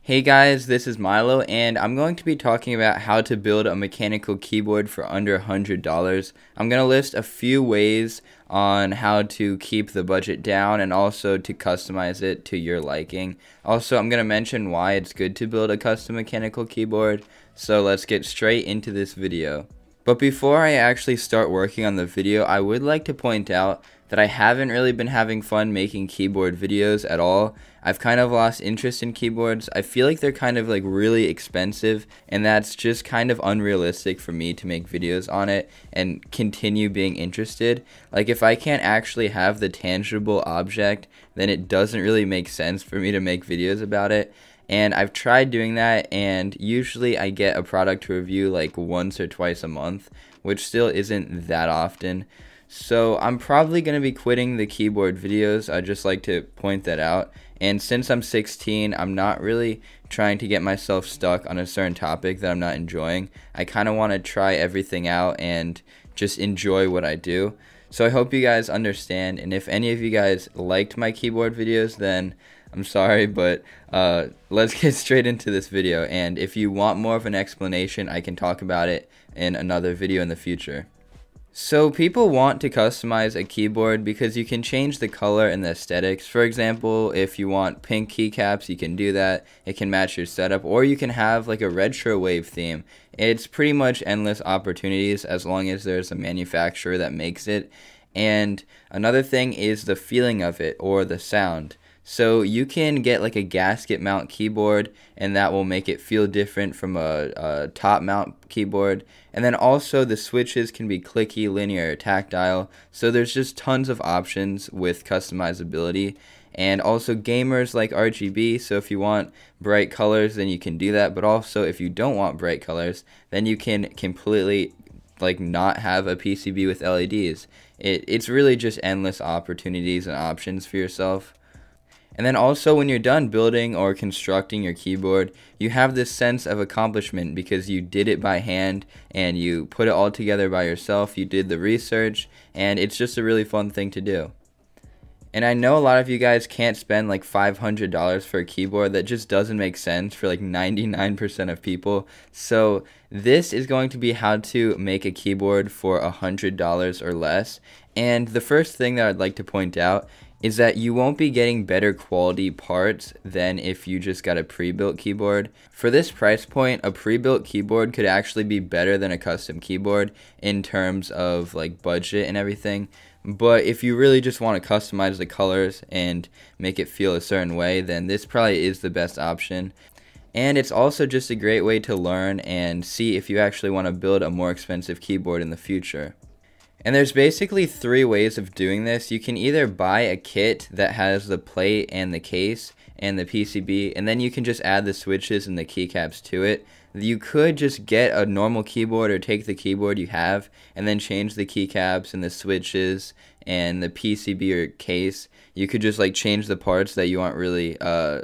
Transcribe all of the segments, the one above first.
Hey guys, this is Milo, and I'm going to be talking about how to build a mechanical keyboard for under $100. I'm going to list a few ways on how to keep the budget down and also to customize it to your liking. Also, I'm going to mention why it's good to build a custom mechanical keyboard, so let's get straight into this video. But before I actually start working on the video, I would like to point out that I haven't really been having fun making keyboard videos at all. I've kind of lost interest in keyboards. I feel like they're kind of like really expensive, and that's just kind of unrealistic for me to make videos on it and continue being interested. Like, if I can't actually have the tangible object, then it doesn't really make sense for me to make videos about it. And I've tried doing that, and usually I get a product to review like once or twice a month, which still isn't that often. So I'm probably going to be quitting the keyboard videos. I'd just like to point that out. And since I'm 16, I'm not really trying to get myself stuck on a certain topic that I'm not enjoying. I kind of want to try everything out and just enjoy what I do. So I hope you guys understand, and if any of you guys liked my keyboard videos, then I'm sorry, but let's get straight into this video. And if you want more of an explanation, I can talk about it in another video in the future. So people want to customize a keyboard because you can change the color and the aesthetics. For example, if you want pink keycaps, you can do that. It can match your setup, or you can have like a retro wave theme. It's pretty much endless opportunities as long as there's a manufacturer that makes it. And another thing is the feeling of it or the sound. So you can get like a gasket mount keyboard, and that will make it feel different from a top mount keyboard. And then also the switches can be clicky, linear, or tactile. So there's just tons of options with customizability. And also gamers like RGB, so if you want bright colors, then you can do that. But also if you don't want bright colors, then you can completely like not have a PCB with LEDs. It's really just endless opportunities and options for yourself. And then also when you're done building or constructing your keyboard, you have this sense of accomplishment because you did it by hand and you put it all together by yourself. You did the research, and it's just a really fun thing to do. And I know a lot of you guys can't spend like $500 for a keyboard. That just doesn't make sense for like 99% of people. So this is going to be how to make a keyboard for $100 or less. And the first thing that I'd like to point out is that you won't be getting better quality parts than if you just got a pre-built keyboard. For this price point, a pre-built keyboard could actually be better than a custom keyboard in terms of like budget and everything. But if you really just want to customize the colors and make it feel a certain way, then this probably is the best option. And it's also just a great way to learn and see if you actually want to build a more expensive keyboard in the future. And there's basically three ways of doing this. You can either buy a kit that has the plate and the case and the PCB, and then you can just add the switches and the keycaps to it. You could just get a normal keyboard or take the keyboard you have and then change the keycaps and the switches and the PCB or case. You could just like change the parts that you aren't really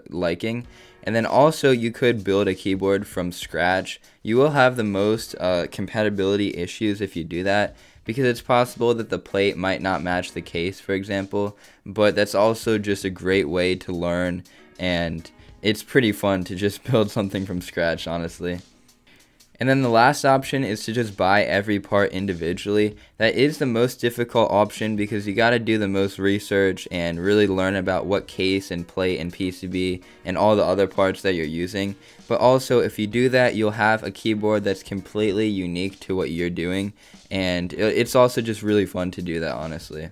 liking. And then also you could build a keyboard from scratch. You will have the most compatibility issues if you do that, because it's possible that the plate might not match the case, for example, but that's also just a great way to learn, and it's pretty fun to just build something from scratch, honestly. And then the last option is to just buy every part individually. That is the most difficult option because you got to do the most research and really learn about what case and plate and PCB and all the other parts that you're using. But also, if you do that, you'll have a keyboard that's completely unique to what you're doing, and it's also just really fun to do that, honestly.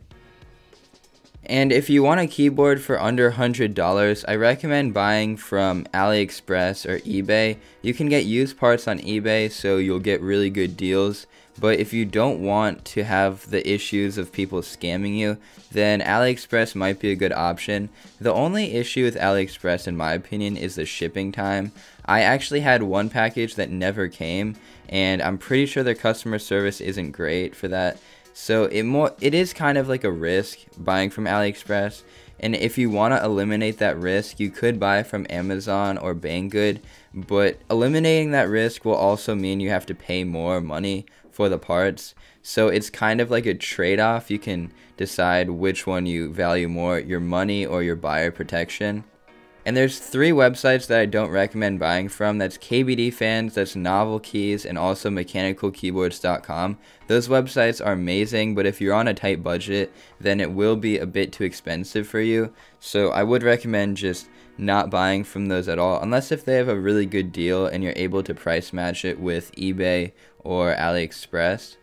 And if you want a keyboard for under $100, I recommend buying from AliExpress or eBay. You can get used parts on eBay, so you'll get really good deals. But if you don't want to have the issues of people scamming you, then AliExpress might be a good option. The only issue with AliExpress, in my opinion, is the shipping time. I actually had one package that never came, and I'm pretty sure their customer service isn't great for that. So it is kind of like a risk buying from AliExpress, and if you want to eliminate that risk, you could buy from Amazon or Banggood, but eliminating that risk will also mean you have to pay more money for the parts. So it's kind of like a trade-off. You can decide which one you value more, your money or your buyer protection. And there's 3 websites that I don't recommend buying from. That's KBD Fans, that's Novel Keys, and also mechanicalkeyboards.com. Those websites are amazing, but if you're on a tight budget, then it will be a bit too expensive for you. So I would recommend just not buying from those at all, unless if they have a really good deal and you're able to price match it with eBay or AliExpress.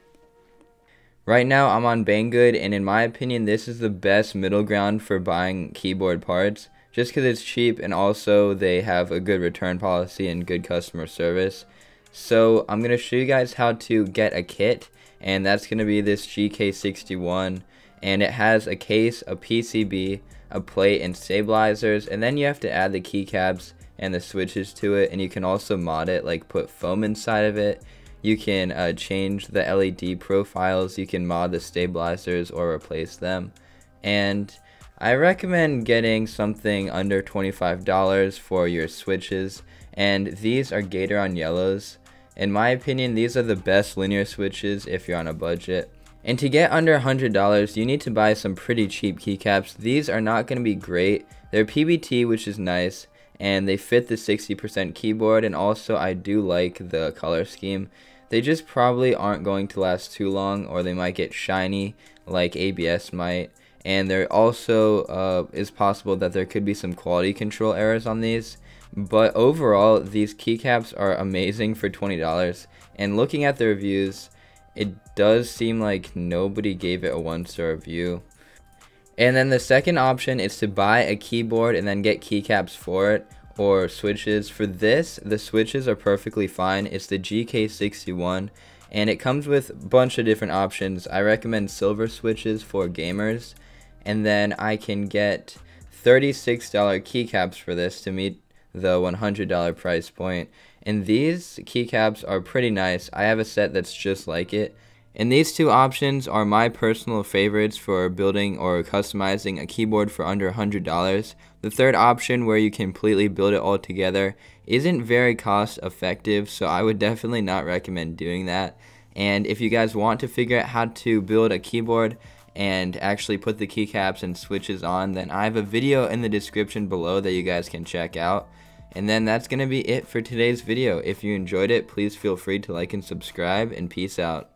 Right now I'm on Banggood, and in my opinion this is the best middle ground for buying keyboard parts, just because it's cheap and also they have a good return policy and good customer service. So I'm going to show you guys how to get a kit, and that's going to be this GK61, and it has a case, a PCB, a plate, and stabilizers, and then you have to add the keycaps and the switches to it, and you can also mod it, like put foam inside of it. You can change the LED profiles, you can mod the stabilizers or replace them, and I recommend getting something under $25 for your switches, and these are Gateron Yellows. In my opinion, these are the best linear switches if you're on a budget. And to get under $100, you need to buy some pretty cheap keycaps. These are not going to be great. They're PBT, which is nice, and they fit the 60% keyboard, and also I do like the color scheme. They just probably aren't going to last too long, or they might get shiny like ABS might. And there also is possible that there could be some quality control errors on these. But overall, these keycaps are amazing for $20. And looking at the reviews, it does seem like nobody gave it a 1-star review. And then the second option is to buy a keyboard and then get keycaps for it, or switches. For this, the switches are perfectly fine. It's the GK61. And it comes with a bunch of different options. I recommend silver switches for gamers. And then I can get $36 keycaps for this to meet the $100 price point. And these keycaps are pretty nice. I have a set that's just like it. And these 2 options are my personal favorites for building or customizing a keyboard for under $100. The third option, where you completely build it all together, isn't very cost effective, so I would definitely not recommend doing that. And if you guys want to figure out how to build a keyboard and actually put the keycaps and switches on, then I have a video in the description below that you guys can check out. And then that's going to be it for today's video. If you enjoyed it, please feel free to like and subscribe, and peace out.